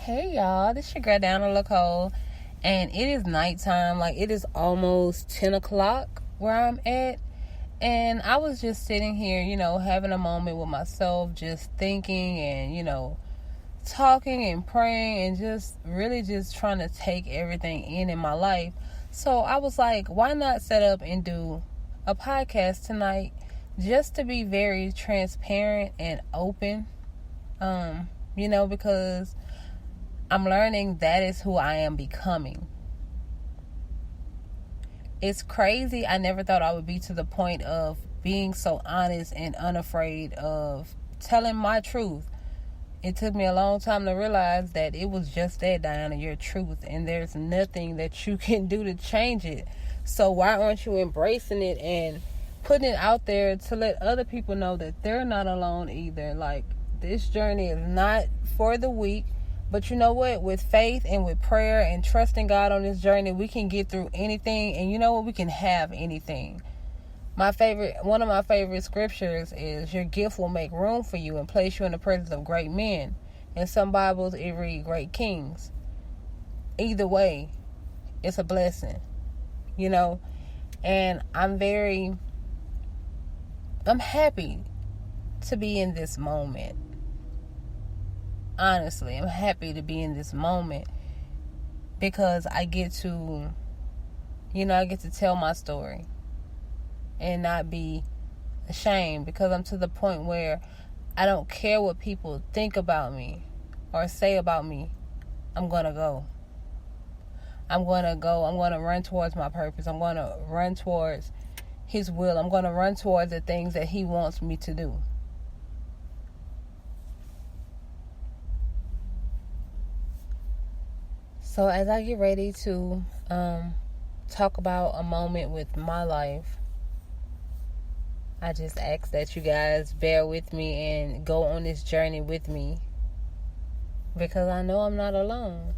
Hey y'all, this your girl Donna Lacole, and it is nighttime. Like, it is almost 10 o'clock where I'm at, and I was just sitting here, having a moment with myself, just thinking and, talking and praying and just really just trying to take everything in my life. So I was like, why not set up and do a podcast tonight just to be very transparent and open, because I'm learning that is who I am becoming. It's crazy. I never thought I would be to the point of being so honest and unafraid of telling my truth. It took me a long time to realize that it was just that, Diana, your truth, and there's nothing that you can do to change it. So why aren't you embracing it and putting it out there to let other people know that they're not alone either? Like, this journey is not for the weak. But you know what? With faith and with prayer and trusting God on this journey, we can get through anything. And you know what? We can have anything. One of my favorite scriptures is, your gift will make room for you and place you in the presence of great men. In some Bibles, it reads great kings. Either way, it's a blessing, And I'm happy to be in this moment. Honestly, I'm happy to be in this moment because I get to tell my story and not be ashamed, because I'm to the point where I don't care what people think about me or say about me. I'm going to go. I'm going to run towards my purpose. I'm going to run towards His will. I'm going to run towards the things that He wants me to do. So as I get ready to talk about a moment with my life, I just ask that you guys bear with me and go on this journey with me, because I know I'm not alone.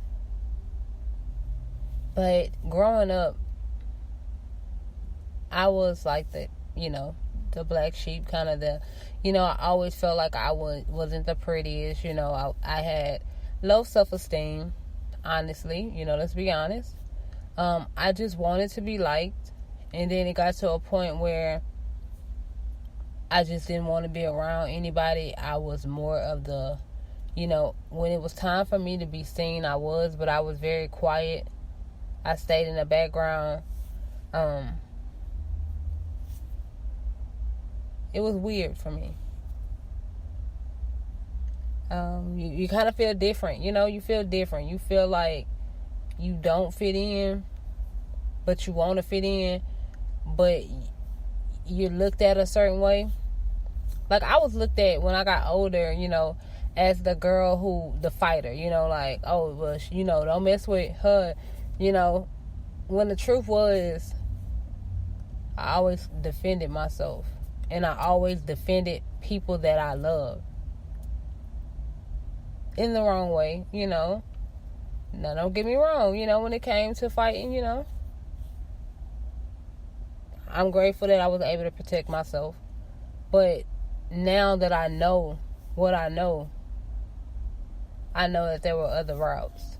But growing up, I was like the black sheep, kind of I always felt like I wasn't the prettiest. I had low self-esteem. Honestly, let's be honest. I just wanted to be liked. And then it got to a point where I just didn't want to be around anybody. I was more of the, when it was time for me to be seen, I was, but I was very quiet. I stayed in the background. It was weird for me. You kind of feel different, you feel different. You feel like you don't fit in, but you want to fit in, but you're looked at a certain way. Like, I was looked at when I got older, as the girl the fighter, like, oh, well, don't mess with her, when the truth was, I always defended myself, and I always defended people that I loved. In the wrong way, Now, don't get me wrong, when it came to fighting, I'm grateful that I was able to protect myself. But now that I know what I know that there were other routes.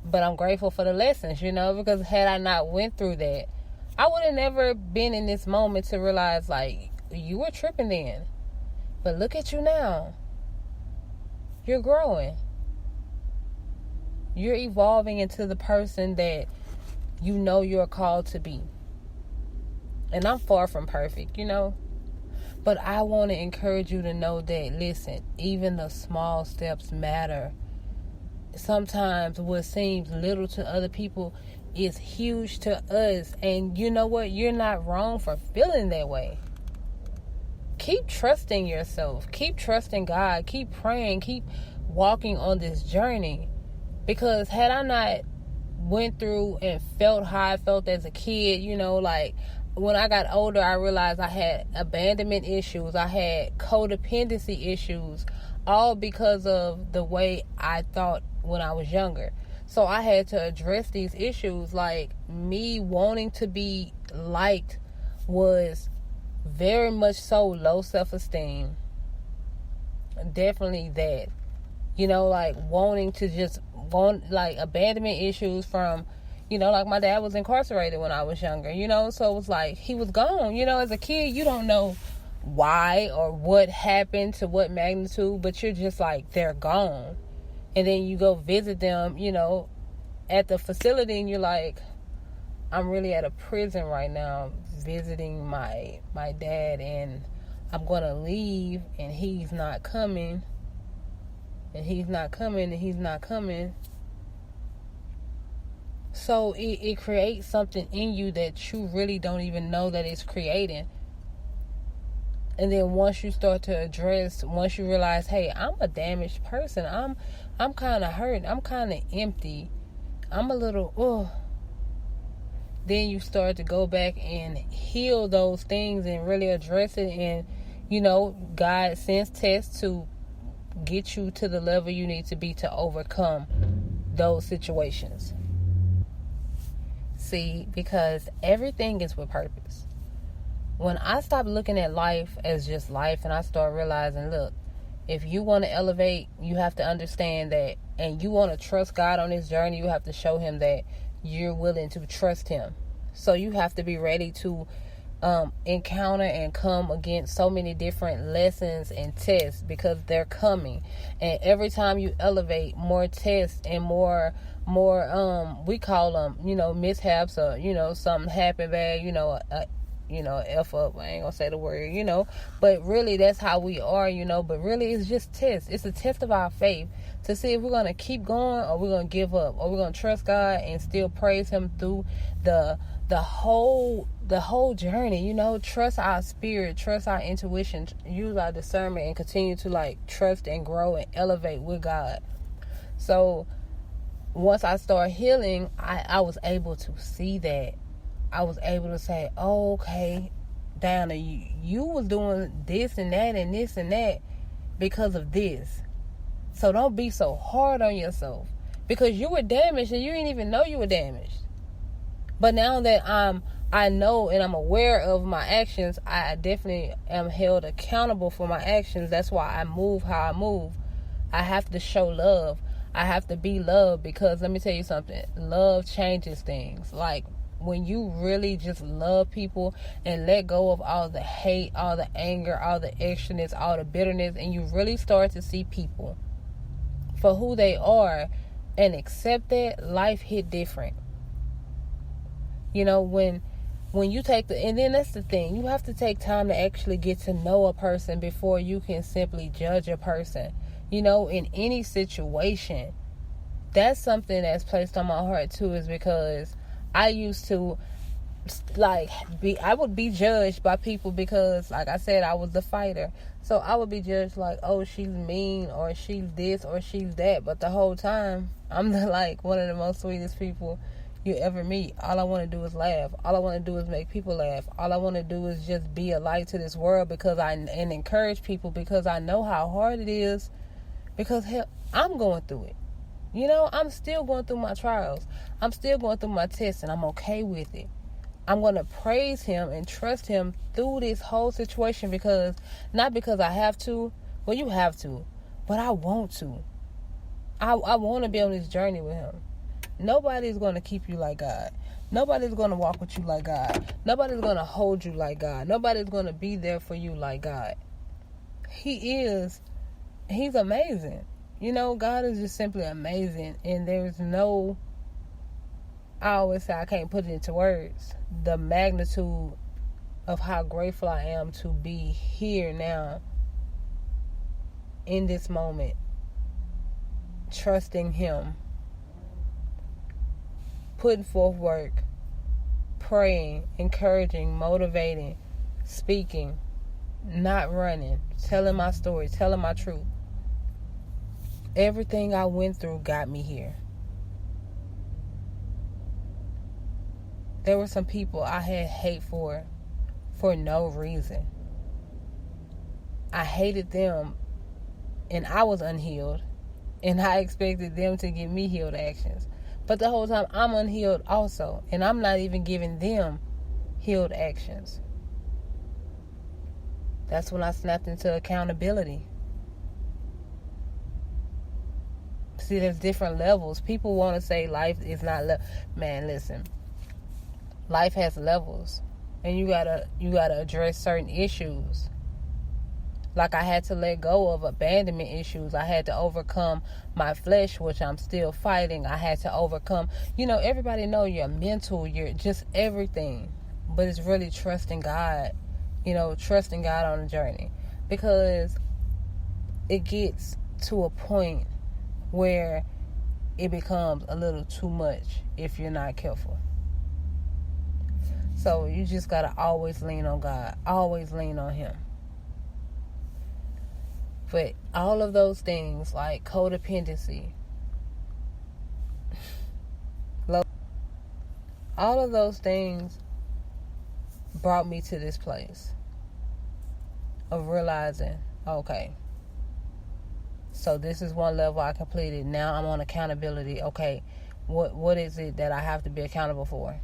But I'm grateful for the lessons, because had I not went through that, I would have never been in this moment to realize, like, you were tripping then. But look at you now. You're growing. You're evolving into the person that you're called to be. And I'm far from perfect, But I want to encourage you to know that, listen, even the small steps matter. Sometimes what seems little to other people is huge to us. And you know what? You're not wrong for feeling that way. Keep trusting yourself. Keep trusting God. Keep praying. Keep walking on this journey. Because had I not went through and felt how I felt as a kid, like, when I got older, I realized I had abandonment issues. I had codependency issues, all because of the way I thought when I was younger. So I had to address these issues. Like, me wanting to be liked was very much so low self-esteem. Definitely that. Like wanting to just like abandonment issues from, like my dad was incarcerated when I was younger, so it was like he was gone. As a kid, you don't know why or what happened to what magnitude, but you're just like, they're gone. And then you go visit them, at the facility, and you're like, I'm really at a prison right now visiting my dad, and I'm gonna leave, and he's not coming, and he's not coming, and he's not coming. So it creates something in you that you really don't even know that it's creating. And then once you start to address, once you realize, hey, I'm a damaged person, I'm kind of hurt, I'm kind of empty, I'm a little, then you start to go back and heal those things and really address it. And, God sends tests to get you to the level you need to be to overcome those situations. See, because everything is with purpose. When I stop looking at life as just life, and I start realizing, look, if you want to elevate, you have to understand that, and you want to trust God on this journey, you have to show him that you're willing to trust him. So you have to be ready to encounter and come against so many different lessons and tests, because they're coming. And every time you elevate, more tests and more we call them, mishaps, or something happened bad, F up, I ain't gonna say the word, but really that's how we are, but really it's just tests. It's a test of our faith to see if we're gonna keep going, or we're gonna give up, or we're gonna trust God and still praise him through the whole journey. Trust our spirit, trust our intuition, use our discernment, and continue to like trust and grow and elevate with God. So once I start healing, I was able to see that. I was able to say, oh, okay, Diana, you was doing this and that and this and that because of this. So don't be so hard on yourself, because you were damaged and you didn't even know you were damaged. But now that I know and I'm aware of my actions, I definitely am held accountable for my actions. That's why I move how I move. I have to show love. I have to be love, because let me tell you something. Love changes things. Like, when you really just love people and let go of all the hate, all the anger, all the extraness, all the bitterness, and you really start to see people for who they are and accept that, life hit different. When you take and then that's the thing, you have to take time to actually get to know a person before you can simply judge a person. In any situation, that's something that's placed on my heart too, is because I used to I would be judged by people because, like I said, I was the fighter. So I would be judged like, oh, she's mean, or she's this, or she's that. But the whole time, I'm one of the most sweetest people you ever meet. All I want to do is laugh. All I want to do is make people laugh. All I want to do is just be a light to this world, and encourage people, because I know how hard it is. Because hell, I'm going through it. I'm still going through my trials. I'm still going through my tests, and I'm okay with it. I'm going to praise him and trust him through this whole situation, because, not because I have to, well, you have to, but I want to. I want to be on this journey with him. Nobody's going to keep you like God. Nobody's going to walk with you like God. Nobody's going to hold you like God. Nobody's going to be there for you like God. He's amazing. God is just simply amazing. And there's no, I always say, I can't put it into words, the magnitude of how grateful I am to be here now, in this moment, trusting him, putting forth work, praying, encouraging, motivating, speaking, not running, telling my story, telling my truth. Everything I went through got me here. There were some people I had hate for no reason. I hated them, and I was unhealed, and I expected them to give me healed actions. But the whole time I'm unhealed also, and I'm not even giving them healed actions. That's when I snapped into accountability. See, there's different levels. People want to say life is not man, listen. Life has levels, and you gotta address certain issues. Like, I had to let go of abandonment issues. I had to overcome my flesh, which I'm still fighting. I had to overcome, everybody know your mental, your just everything. But it's really trusting God, trusting God on the journey. Because it gets to a point where it becomes a little too much if you're not careful. So you just got to always lean on God. Always lean on Him. But all of those things, like codependency, all of those things brought me to this place of realizing, okay, so this is one level I completed. Now I'm on accountability. Okay, what is it that I have to be accountable for?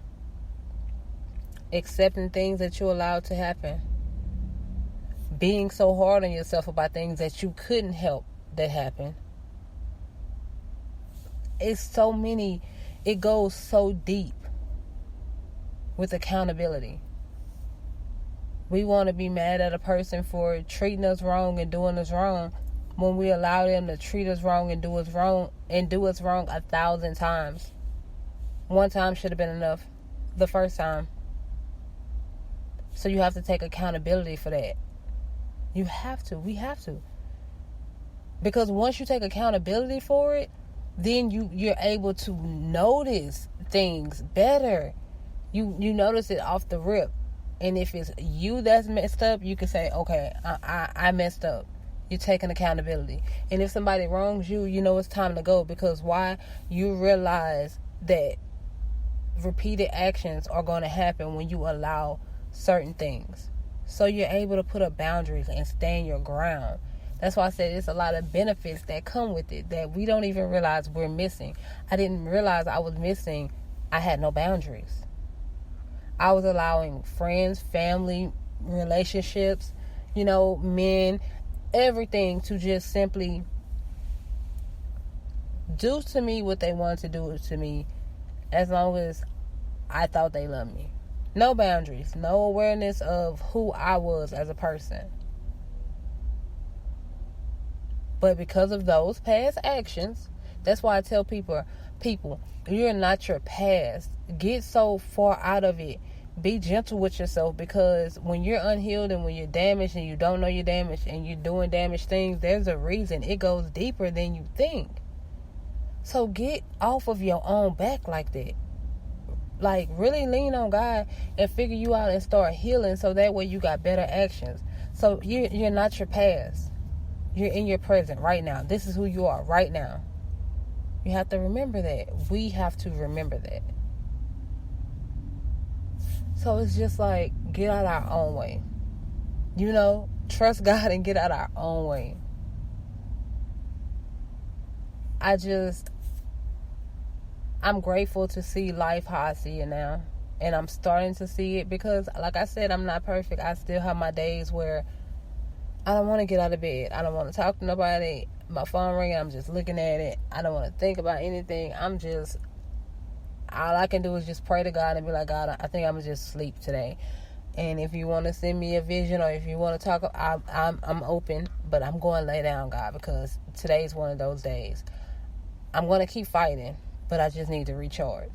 Accepting things that you allowed to happen. Being so hard on yourself about things that you couldn't help that happened. It's so many, it goes so deep with accountability. We want to be mad at a person for treating us wrong and doing us wrong when we allow them to treat us wrong and do us wrong 1,000 times. One time should have been enough. The first time. So you have to take accountability for that. You have to. We have to. Because once you take accountability for it, then you're able to notice things better. You notice it off the rip. And if it's you that's messed up, you can say, okay, I messed up. You're taking accountability. And if somebody wrongs you, it's time to go. Because why? You realize that repeated actions are going to happen when you allow certain things. So you're able to put up boundaries and stand your ground. That's why I said there's a lot of benefits that come with it that we don't even realize we're missing. I didn't realize I was missing. I had no boundaries. I was allowing friends, family, relationships, men, everything to just simply do to me what they wanted to do to me as long as I thought they loved me. No boundaries, no awareness of who I was as a person. But because of those past actions, that's why I tell people, you're not your past. Get so far out of it. Be gentle with yourself, because when you're unhealed and when you're damaged and you don't know you're damaged and you're doing damaged things, there's a reason. It goes deeper than you think. So get off of your own back like that. Like, really lean on God and figure you out and start healing, so that way you got better actions. So you're not your past. You're in your present right now. This is who you are right now. You have to remember that. We have to remember that. So it's just like, get out our own way. Trust God and get out our own way. I'm grateful to see life how I see it now. And I'm starting to see it because, like I said, I'm not perfect. I still have my days where I don't want to get out of bed. I don't want to talk to nobody. My phone ringing, I'm just looking at it. I don't want to think about anything. All I can do is just pray to God and be like, God, I think I'm going to just sleep today. And if you want to send me a vision or if you want to talk, I'm open. But I'm going to lay down, God, because today's one of those days. I'm going to keep fighting, but I just need to recharge.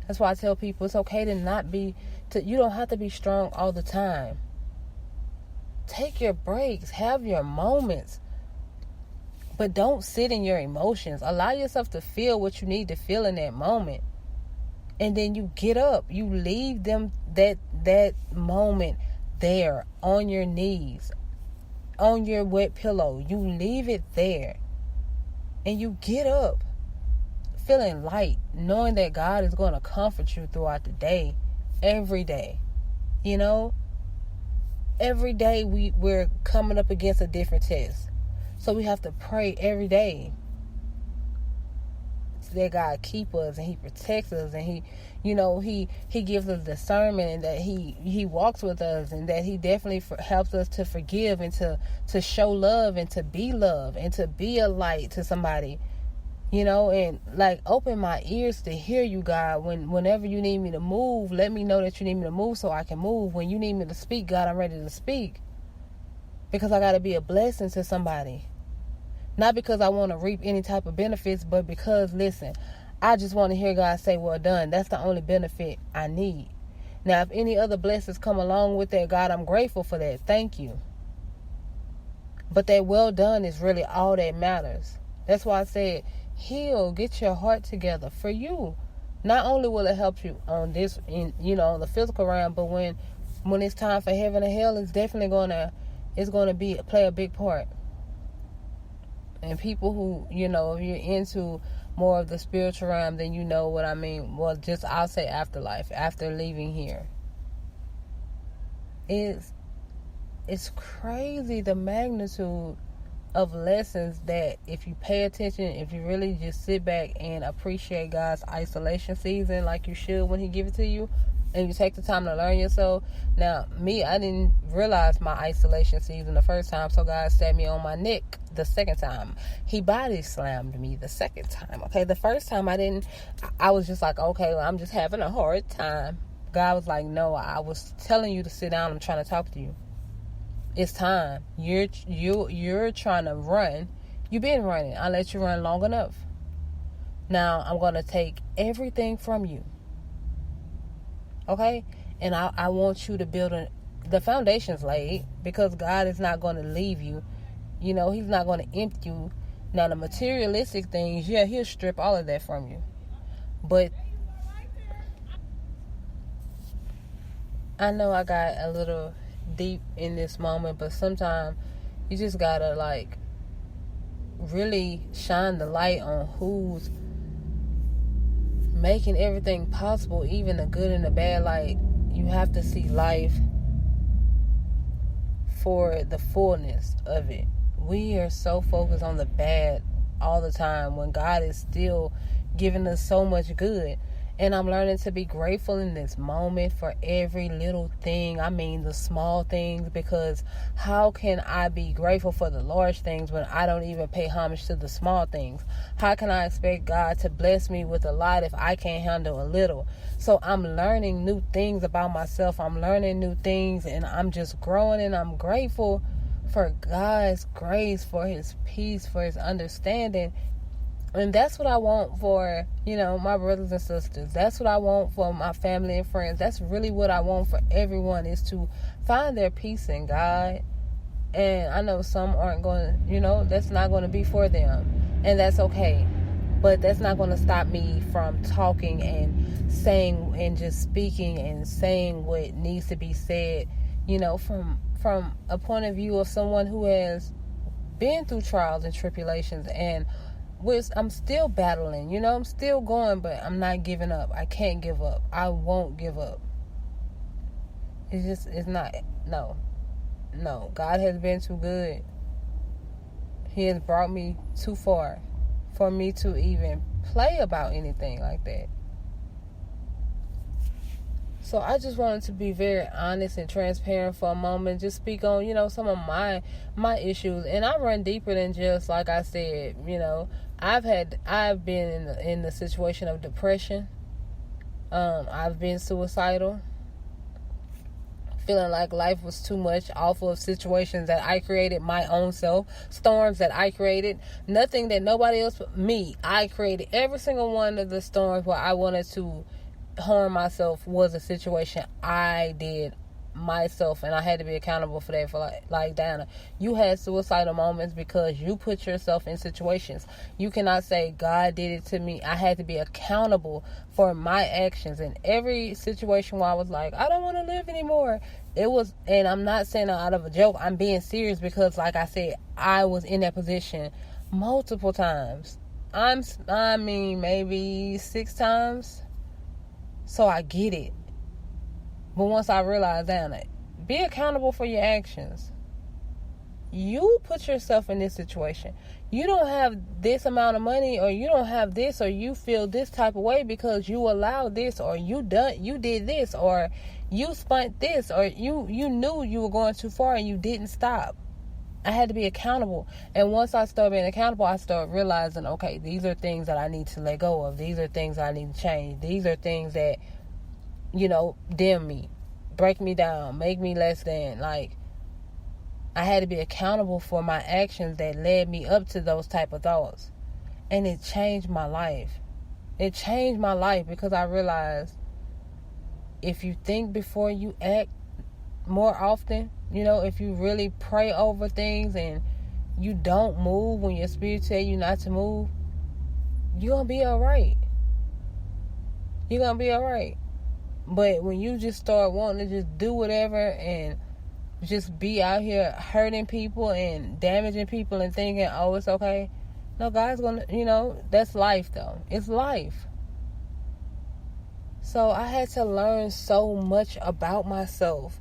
That's why I tell people it's okay to you don't have to be strong all the time. Take your breaks. Have your moments. But don't sit in your emotions. Allow yourself to feel what you need to feel in that moment. And then you get up. You leave them that moment there on your knees, on your wet pillow. You leave it there. And you get up feeling light, knowing that God is going to comfort you throughout the day, every day. Every day we're coming up against a different test. So we have to pray every day so that God keep us and He protects us and He gives us discernment, and that He walks with us, and that He definitely helps us to forgive and to show love and to be love and to be a light to somebody And like open my ears to hear you, God. Whenever you need me to move, let me know that you need me to move so I can move. When you need me to speak, God, I'm ready to speak, because I got to be a blessing to somebody. Not because I want to reap any type of benefits, but because, listen, I just want to hear God say, well done. That's the only benefit I need. Now, if any other blessings come along with that, God, I'm grateful for that. Thank you. But that well done is really all that matters. That's why I said, heal, get your heart together for you. Not only will it help you on this, on the physical realm, but when it's time for heaven and hell, it's definitely gonna play a big part. And people who, if you're into more of the spiritual realm, then you know what I mean. Well, I'll say afterlife, after leaving here. It's crazy the magnitude of lessons that if you pay attention, if you really just sit back and appreciate God's isolation season like you should when he give it to you, and you take the time to learn yourself. Now, I didn't realize my isolation season the first time, so God sat me on my neck the second time. He body slammed me the second time. Okay, the first time I was just like, okay, well, I'm just having a hard time. God was like, no, I was telling you to sit down. I'm trying to talk to you. It's time. You're trying to run. You've been running. I let you run long enough. Now I'm going to take everything from you. Okay? And I want you to build the foundation's laid, because God is not going to leave you. He's not going to empty you. Now the materialistic things, yeah, he'll strip all of that from you. But I know I got a little deep in this moment, but sometimes you just gotta like really shine the light on who's making everything possible, even the good and the bad. Like, you have to see life for the fullness of it. We are so focused on the bad all the time when God is still giving us so much good. And I'm learning to be grateful in this moment for every little thing. I mean, the small things, because how can I be grateful for the large things when I don't even pay homage to the small things? How can I expect God to bless me with a lot if I can't handle a little? So I'm learning new things about myself. I'm learning new things, and I'm just growing, and I'm grateful for God's grace, for his peace, for his understanding. And that's what I want for, my brothers and sisters. That's what I want for my family and friends. That's really what I want for everyone, is to find their peace in God. And I know some aren't going to, that's not going to be for them. And that's okay. But that's not going to stop me from talking and saying and just speaking and saying what needs to be said, from a point of view of someone who has been through trials and tribulations, and I'm still battling, I'm still going, but I'm not giving up. I can't give up. I won't give up. It's not, no. God has been too good. He has brought me too far for me to even play about anything like that. So I just wanted to be very honest and transparent for a moment. Just speak on, some of my issues. And I run deeper than just, like I said, I've been in the situation of depression. I've been suicidal. Feeling like life was too much, awful of situations that I created my own self, storms that I created, nothing that nobody else but me. I created every single one of the storms where I wanted to harm myself was a situation I did myself, and I had to be accountable for that. For like Diana, you had suicidal moments because you put yourself in situations. You cannot say God did it to me. I had to be accountable for my actions in every situation where I was like, I don't want to live anymore. It was, and I'm not saying that out of a joke. I'm being serious, because like I said, I was in that position multiple times. I mean maybe 6 times. So I get it. But once I realized that, be accountable for your actions. You put yourself in this situation. You don't have this amount of money, or you don't have this, or you feel this type of way because you allowed this, or you did this, or you spent this, or you knew you were going too far and you didn't stop. I had to be accountable. And once I started being accountable, I started realizing, okay, these are things that I need to let go of. These are things that I need to change. These are things that, dim me, break me down, make me less than. Like, I had to be accountable for my actions that led me up to those type of thoughts. And it changed my life. It changed my life because I realized if you think before you act more often, if you really pray over things and you don't move when your spirit tell you not to move, you're going to be all right. You're going to be all right. But when you just start wanting to just do whatever and just be out here hurting people and damaging people and thinking, oh, it's okay. No, God's going to, that's life though. It's life. So I had to learn so much about myself.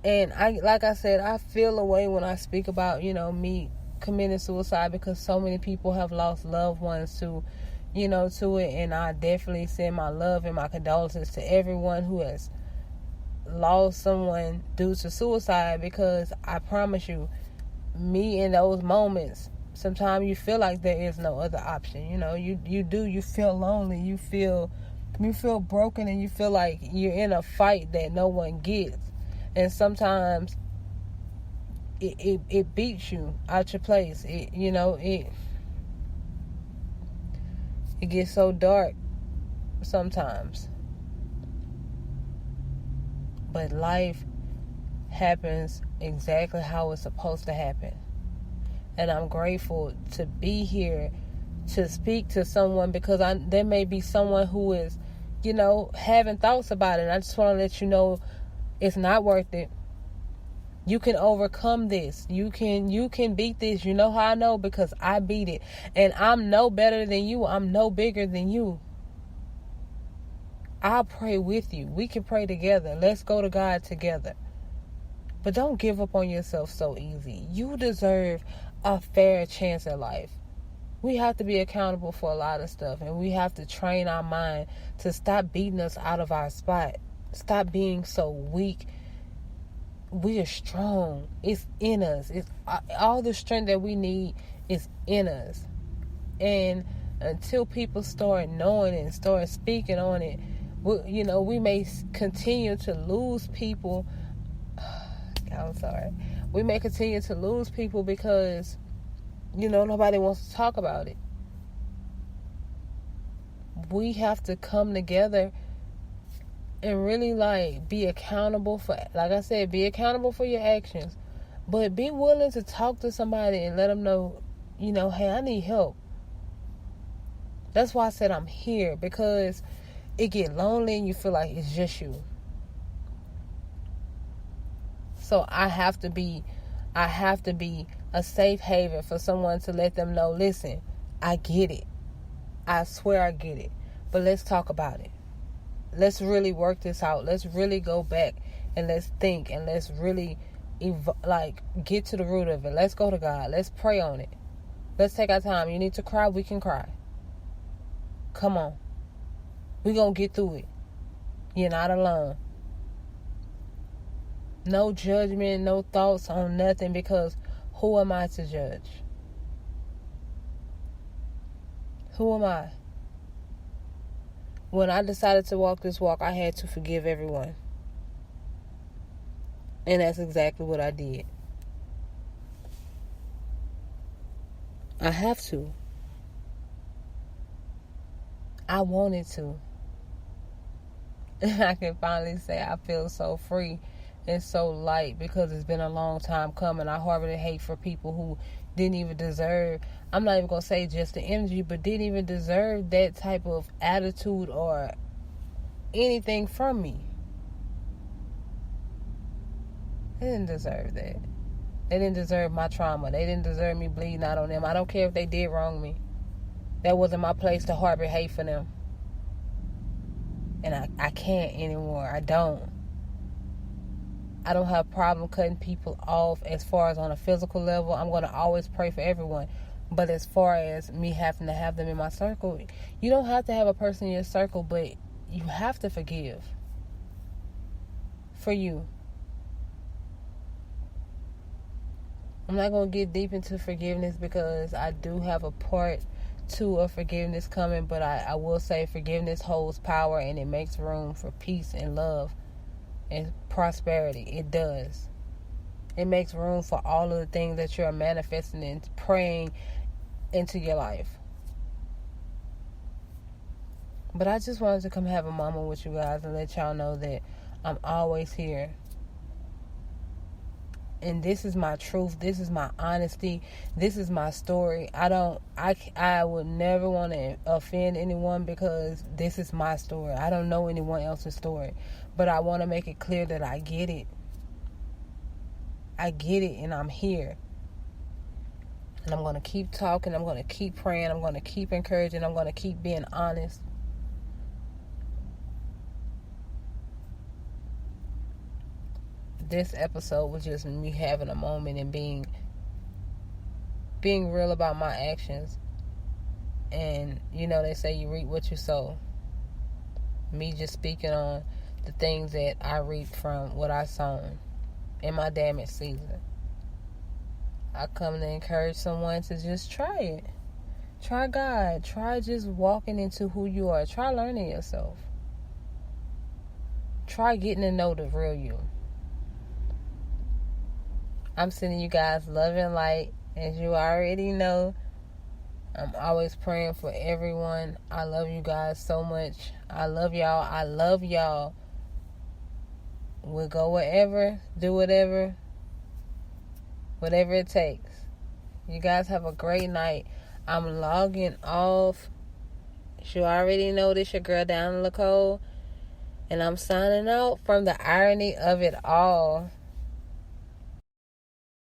And like I said, I feel a way when I speak about, me committing suicide because so many people have lost loved ones to it. And I definitely send my love and my condolences to everyone who has lost someone due to suicide, because I promise you, me in those moments, sometimes you feel like there is no other option. You feel lonely, you feel broken, and you feel like you're in a fight that no one gets. And sometimes it beats you out your place. It gets so dark sometimes. But life happens exactly how it's supposed to happen. And I'm grateful to be here to speak to someone, because there may be someone who is, having thoughts about it. And I just want to let you know it's not worth it. You can overcome this. You can beat this. You know how I know? Because I beat it. And I'm no better than you. I'm no bigger than you. I'll pray with you. We can pray together. Let's go to God together. But don't give up on yourself so easy. You deserve a fair chance at life. We have to be accountable for a lot of stuff. And we have to train our mind to stop beating us out of our spot. Stop being so weak. We are strong. It's in us. It's all the strength that we need is in us. And until people start knowing it and start speaking on it, we may continue to lose people. I'm sorry. We may continue to lose people because, nobody wants to talk about it. We have to come together and really be accountable for, like I said, be accountable for your actions. But be willing to talk to somebody and let them know, hey, I need help. That's why I said I'm here, because it get lonely and you feel like it's just you. So I have to be a safe haven for someone to let them know, listen, I get it. I swear I get it. But let's talk about it. Let's really work this out. Let's really go back and let's think and let's really get to the root of it. Let's go to God. Let's pray on it. Let's take our time. You need to cry, we can cry. Come on. We're going to get through it. You're not alone. No judgment, no thoughts on nothing, because who am I to judge? Who am I? When I decided to walk this walk, I had to forgive everyone. And that's exactly what I did. I have to. I wanted to. And I can finally say I feel so free and so light, because it's been a long time coming. I harbored hate for people who didn't even deserve, I'm not even going to say just the energy, but didn't even deserve that type of attitude or anything from me. They didn't deserve that. They didn't deserve my trauma. They didn't deserve me bleeding out on them. I don't care if they did wrong me. That wasn't my place to harbor hate for them. And I can't anymore. I don't have a problem cutting people off as far as on a physical level. I'm going to always pray for everyone. But as far as me having to have them in my circle, you don't have to have a person in your circle, but you have to forgive. For you. I'm not going to get deep into forgiveness because I do have a part 2 of forgiveness coming, but I will say forgiveness holds power and it makes room for peace and love and prosperity. It does. It makes room for all of the things that you're manifesting and praying into your life. But I just wanted to come have a moment with you guys and let y'all know that I'm always here. And this is my truth. This is my honesty. This is my story. I would never want to offend anyone because this is my story. I don't know anyone else's story. But I want to make it clear that I get it. I get it and I'm here. And I'm going to keep talking. I'm going to keep praying. I'm going to keep encouraging. I'm going to keep being honest. This episode was just me having a moment and being real about my actions. And, they say you reap what you sow. Me just speaking on the things that I reaped from what I sown in my damage season. I come to encourage someone to just try it. Try God. Try just walking into who you are. Try learning yourself. Try getting to know the real you. I'm sending you guys love and light. As you already know, I'm always praying for everyone. I love you guys so much. I love y'all. I love y'all. We'll go wherever, do whatever it takes. You guys have a great night. I'm logging off. As you already know, this your girl, Down Nicole. And I'm signing out from the irony of it all.